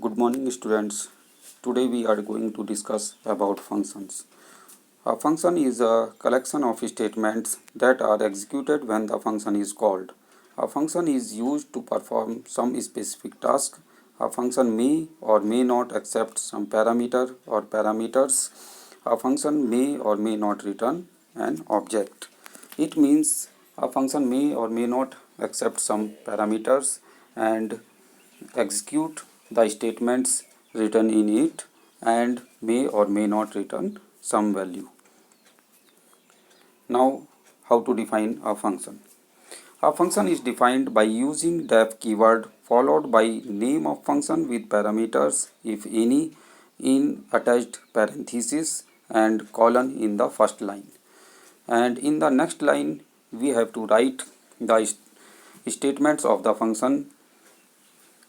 Good morning students. Today we are going to discuss about functions. A function is a collection of statements that are executed when the function is called. A function is used to perform some specific task. A function may or may not accept some parameter or parameters. A function may or may not return an object. It means a function may or may not accept some parameters and execute the statements written in it and may or may not return some value. Now, how to define a function? A function is defined by using def keyword followed by name of function with parameters, if any, in attached parenthesis and colon in the first line. And in the next line, we have to write the statements of the function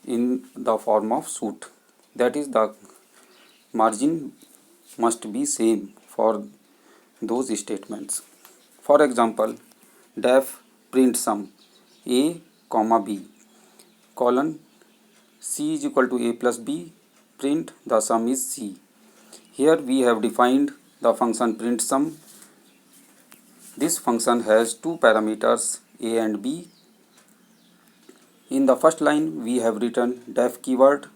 in the form of suit. That is, the margin must be same for those statements. For example, def print sum a comma b colon c is equal to a plus b, print the sum is c. Here we have defined the function print sum. This function has two parameters a and b. In the first line we have written def keyword.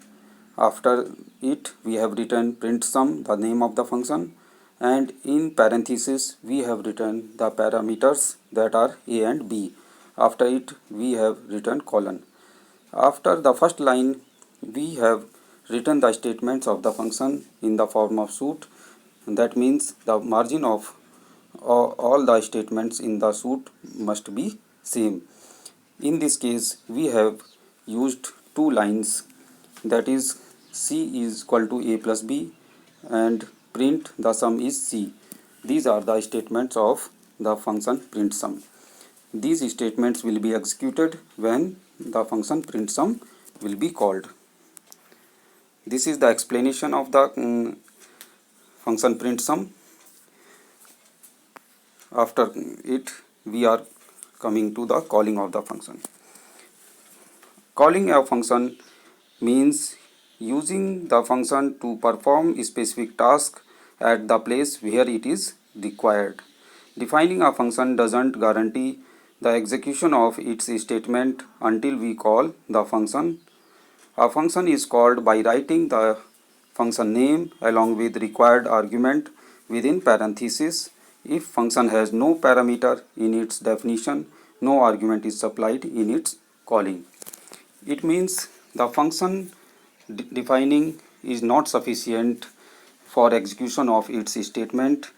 After it we have written print sum, the name of the function, and in parenthesis we have written the parameters that are a and b. After it we have written colon. After the first line we have written the statements of the function in the form of suit. That means the margin of all the statements in the suit must be same. In this case we have used two lines, that is c is equal to a plus b and print the sum is c. These are the statements of the function print sum. These statements will be executed when the function print sum will be called. This is the explanation of the function print sum. After it we are coming to the calling of the function. Calling a function means using the function to perform a specific task at the place where it is required. Defining a function doesn't guarantee the execution of its statement until we call the function. A function is called by writing the function name along with required argument within parentheses. If function has no parameter in its definition, no argument is supplied in its calling. It means the function defining is not sufficient for execution of its statement.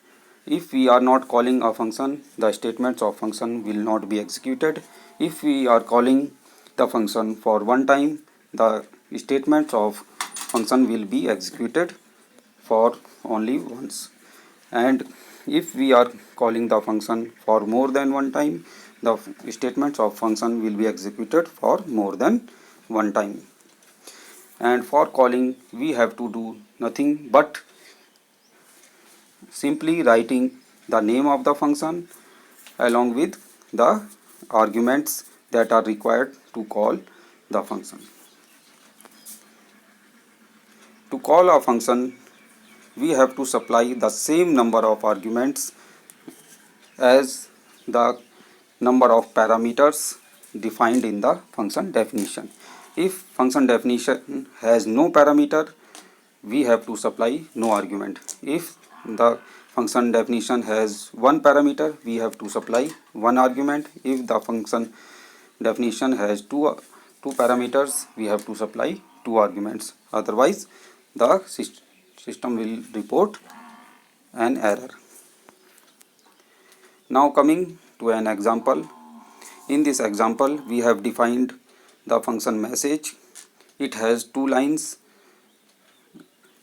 If we are not calling a function, the statements of function will not be executed. If we are calling the function for one time, the statements of function will be executed for only once. And if we are calling the function for more than one time, the statements of function will be executed for more than one time. And for calling we have to do nothing but simply writing the name of the function along with the arguments that are required to call the function. To call a function we have to supply the same number of arguments as the number of parameters defined in the function definition. If function definition has no parameter, we have to supply no argument. If the function definition has one parameter, we have to supply one argument. If the function definition has two parameters, we have to supply two arguments. Otherwise the system will report an error. Now coming to an example. In this example we have defined the function message. It has two lines.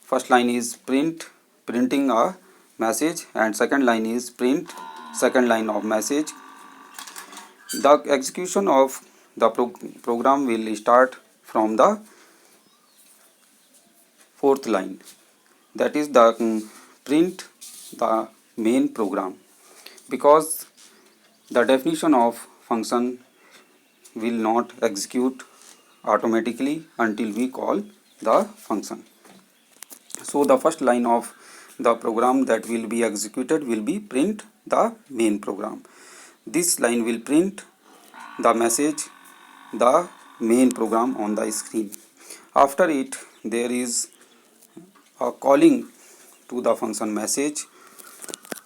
First line is printing a message, and second line is print second line of message. The execution of the program will start from the fourth line, that is the print the main program, because the definition of function will not execute automatically until we call the function. So the first line of the program that will be executed will be print the main program. This line will print the message, the main program on the screen. After it, there is a calling to the function message.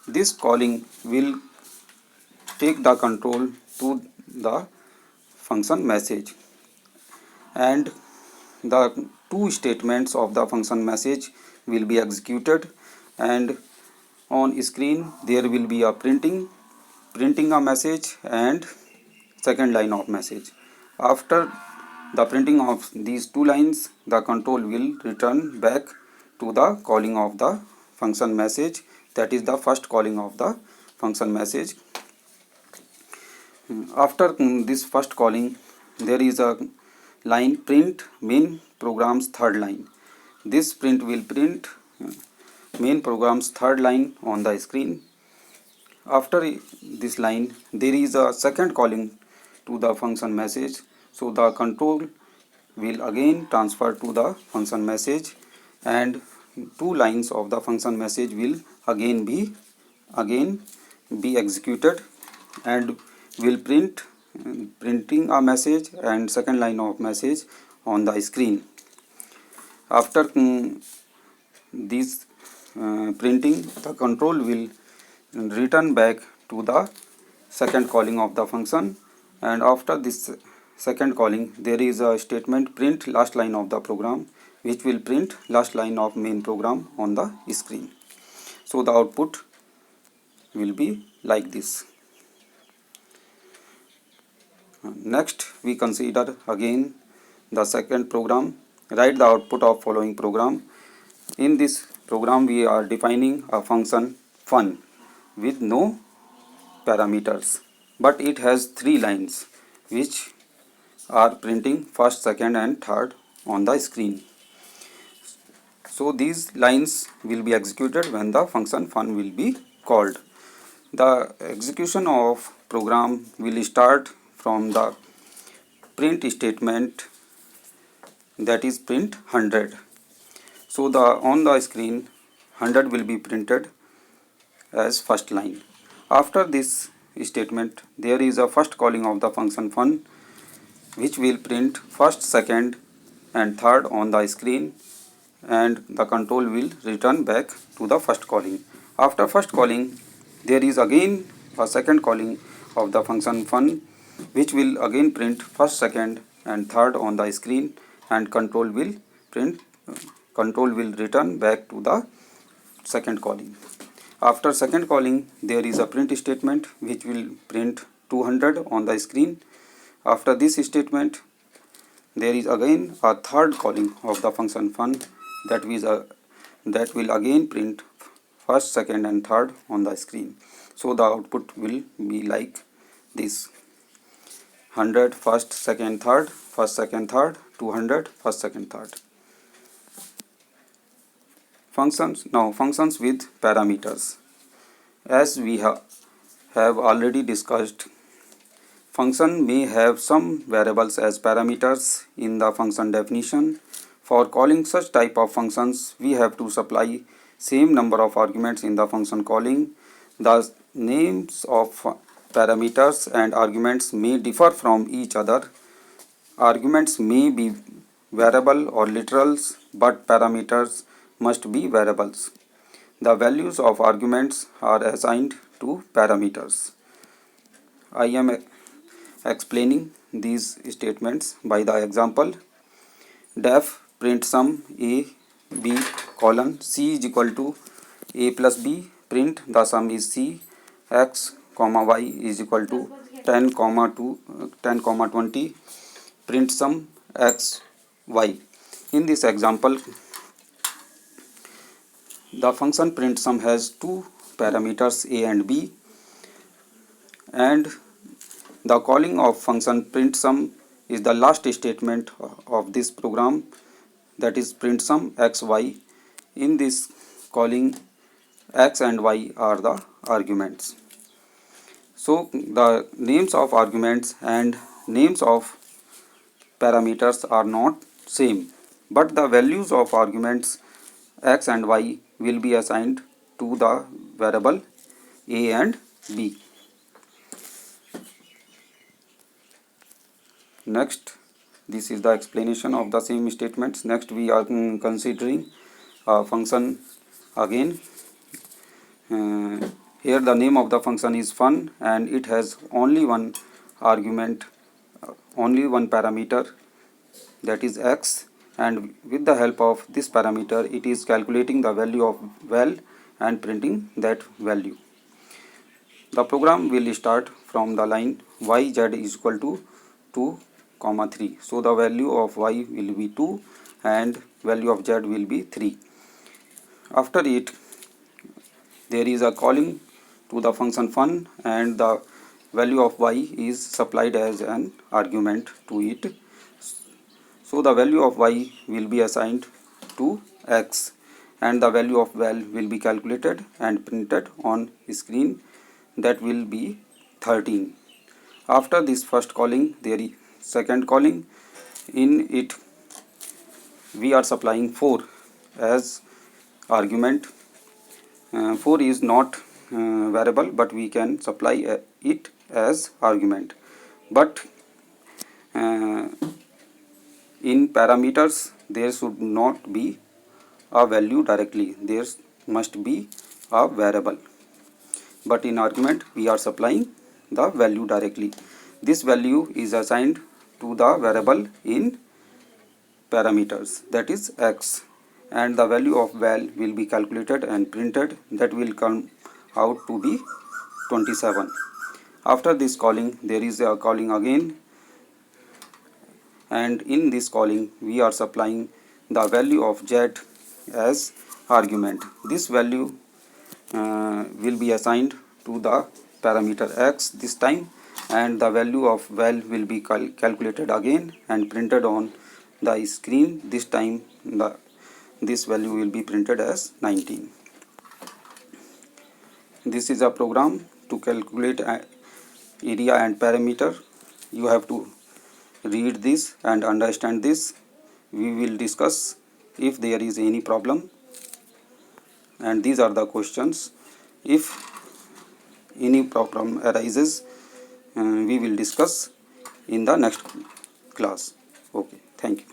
This calling will take the control to the function message, and the two statements of the function message will be executed, and on screen there will be a printing a message and second line of message. After the printing of these two lines, the control will return back to the calling of the function message, that is the first calling of the function message. After this first calling, there is a line print main program's third line. This print will print main program's third line on the screen. After this line, there is a second calling to the function message, so the control will again transfer to the function message, and two lines of the function message will again be executed and will printing a message and second line of message on the screen. After this printing, the control will return back to the second calling of the function, and after this second calling there is a statement print last line of the program, which will print last line of main program on the screen. So the output will be like this. Next we consider again the second program. Write the output of following program. In this program we are defining a function fun with no parameters, but it has three lines which are printing first, second and third on the screen. So these lines will be executed when the function fun will be called. The execution of program will start from the print statement, that is print 100. So on the screen 100 will be printed as first line. After this statement, there is a first calling of the function fun, which will print first, second and third on the screen, and the control will return back to the first calling. After first calling, there is again a second calling of the function fun, which will again print first, second and third on the screen, and control will return back to the second calling. After second calling, there is a print statement which will print 200 on the screen. After this statement, there is again a third calling of the function fun, that will again print first, second and third on the screen. So the output will be like this: 100 first, second, third, first, second, third, 200 first, second, third. Functions. Now functions with parameters. As we have already discussed, function may have some variables as parameters in the function definition. For calling such type of functions, we have to supply same number of arguments in the function calling. The names of parameters and arguments may differ from each other. Arguments may be variable or literals, but parameters must be variables. The values of arguments are assigned to parameters. I am explaining these statements by the example. Def print sum a b colon c is equal to a plus b, print the sum is c, x comma y is equal to 10 comma 20, print sum x y. In this example, the function print sum has two parameters a and b, and the calling of function print sum is the last statement of this program, that is print sum x y. In this calling, x and y are the arguments. So the names of arguments and names of parameters are not same. but the values of arguments x and y will be assigned to the variable a and b. Next, this is the explanation of the same statements. Next, we are considering a function again. Here the name of the function is fun and it has only one argument, only one parameter, that is x, and with the help of this parameter it is calculating the value of val and printing that value. The program will start from the line yz is equal to 2, 3. So the value of y will be 2 and value of z will be 3. After it, there is a calling to the function fun and the value of y is supplied as an argument to it. So the value of y will be assigned to x and the value of val will be calculated and printed on screen, that will be 13. After this first calling, there is second calling. In it we are supplying 4 as argument. 4 is not variable, but we can supply it as argument. But in parameters there should not be a value directly, there must be a variable, but in argument we are supplying the value directly. This value is assigned to the variable in parameters, that is x, and the value of val will be calculated and printed, that will come out to be 27. After this calling, there is a calling again, and in this calling we are supplying the value of z as argument. This value will be assigned to the parameter x this time, and the value of val will be calculated again and printed on the screen. This time this value will be printed as 19. This is a program to calculate area and perimeter. You have to read this and understand this. We will discuss if there is any problem, and these are the questions. If any problem arises, we will discuss in the next class. Okay, thank you.